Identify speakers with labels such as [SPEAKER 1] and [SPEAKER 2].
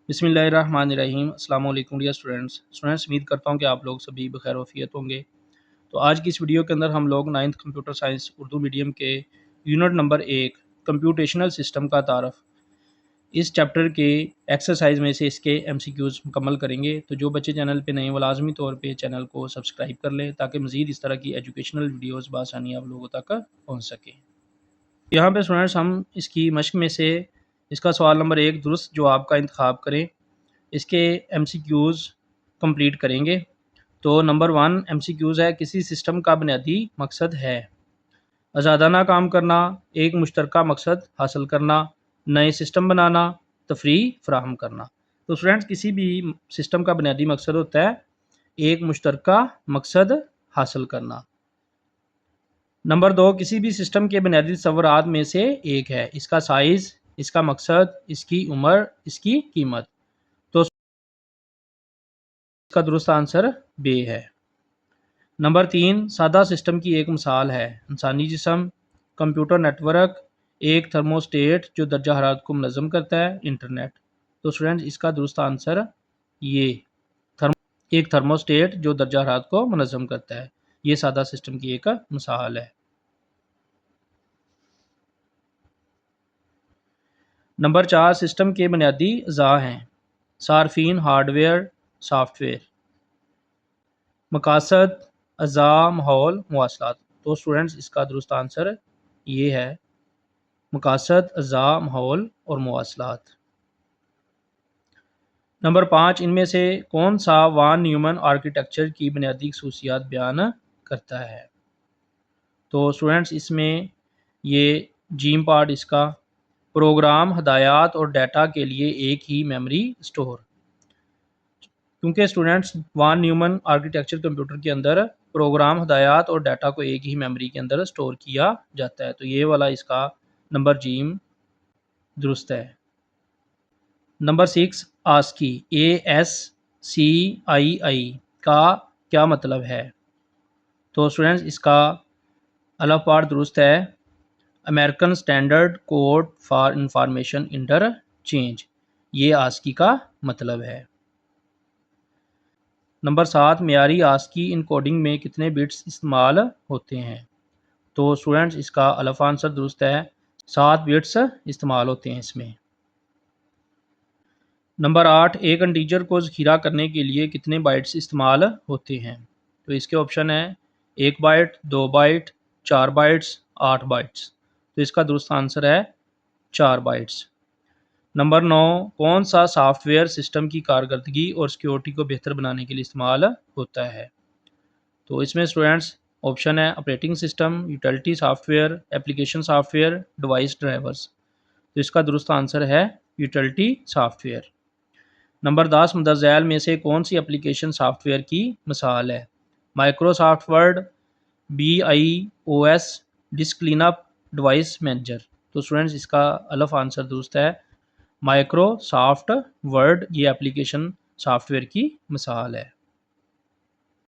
[SPEAKER 1] بسم اللہ الرحمن الرحیم۔ السلام علیکم ڈیئر اسٹوڈنٹس، امید کرتا ہوں کہ آپ لوگ سبھی بخیر وفیت ہوں گے۔ تو آج کی اس ویڈیو کے اندر ہم لوگ 9th computer science Urdu medium کے یونٹ نمبر 1 کمپیوٹیشنل سسٹم کا تعارف اس چیپٹر کے ایکسرسائز میں سے اس کے MCQs مکمل کریں گے۔ تو جو بچے چینل پہ نئے وہ لازمی طور پہ چینل کو سبسکرائب کر لیں تاکہ مزید اس طرح کی ایجوکیشنل ویڈیوز بآسانی آپ لوگوں تک پہنچ سکیں۔ یہاں پہ اسٹوڈنٹس ہم اس کی مشق میں سے اس کا سوال نمبر 1 درست جواب کا انتخاب کریں، اس کے MCQs کمپلیٹ کریں گے۔ تو نمبر 1 MCQs ہے، کسی سسٹم کا بنیادی مقصد ہے آزادانہ کام کرنا، ایک مشترکہ مقصد حاصل کرنا، نئے سسٹم بنانا، تفریح فراہم کرنا۔ تو اسٹوڈنٹس کسی بھی سسٹم کا بنیادی مقصد ہوتا ہے ایک مشترکہ مقصد حاصل کرنا۔ نمبر 2 کسی بھی سسٹم کے بنیادی تصورات میں سے ایک ہے، اس کا سائز، اس کا مقصد، اس کی عمر، اس کی قیمت۔ تو اس کا درست آنسر B ہے۔ نمبر 3 سادہ سسٹم کی ایک مثال ہے انسانی جسم، کمپیوٹر نیٹ ورک، ایک تھرموسٹیٹ جو درجہ حرارت کو منظم کرتا ہے، انٹرنیٹ۔ تو اسٹوڈنٹس اس کا درست آنسر یہ ایک تھرموسٹیٹ جو درجہ حرارت کو منظم کرتا ہے، یہ سادہ سسٹم کی ایک مثال ہے۔ نمبر 4 سسٹم کے بنیادی اعضاء ہیں صارفین، ہارڈ ویئر، سافٹ ویئر، مقاصد، اعضاء، ماحول، مواصلات۔ تو اسٹوڈنٹس اس کا درست آنسر یہ ہے مقاصد، اعضاء، ماحول اور مواصلات۔ نمبر 5 ان میں سے کون سا وان نیومن آرکیٹیکچر کی بنیادی خصوصیات بیان کرتا ہے؟ تو اسٹوڈنٹس اس میں یہ جیم پارٹ اس کا پروگرام، ہدایات اور ڈیٹا کے لیے ایک ہی میموری اسٹور۔ کیونکہ اسٹوڈنٹس وان نیومن آرکیٹیکچر کمپیوٹر کے اندر پروگرام، ہدایات اور ڈیٹا کو ایک ہی میموری کے اندر اسٹور کیا جاتا ہے، تو یہ والا اس کا نمبر جیم درست ہے۔ نمبر 6 ASCII ASCII کا کیا مطلب ہے؟ تو اسٹوڈنٹس اس کا الف پارٹ درست ہے American standard code for information interchange, یہ ASCII کا مطلب ہے۔ نمبر 7 معیاری ASCII انکوڈنگ میں کتنے بٹس استعمال ہوتے ہیں؟ تو اسٹوڈنٹس اس کا الف آنسر درست ہے 7 بٹس استعمال ہوتے ہیں اس میں۔ نمبر 8 ایک انٹیجر کو ذخیرہ کرنے کے لیے کتنے بائٹس استعمال ہوتے ہیں؟ تو اس کے آپشن ہے 1 بائٹ، 2 بائٹ، 4 بائٹس، 8 بائٹس۔ تو اس کا درست آنسر ہے 4 بائٹس۔ نمبر 9 کون سا سافٹ ویئر سسٹم کی کارکردگی اور سیکیورٹی کو بہتر بنانے کے لیے استعمال ہوتا ہے؟ تو اس میں اسٹوڈنٹس آپشن ہے operating system, utility soft where, application soft where, device drivers. تو اس کا درست آنسر ہے یوٹیلیٹی سافٹ ویئر۔ نمبر 10 مندرجہ ذیل میں سے کون سی اپلیکیشن سافٹ ویئر کی مثال ہے؟ Microsoft word, BIOS، disk clean up, device manager. تو اسٹوڈنٹس اس کا الف آنسر درست ہے مائکروسافٹ ورڈ، یہ اپلیکیشن سافٹ ویئر کی مثال ہے۔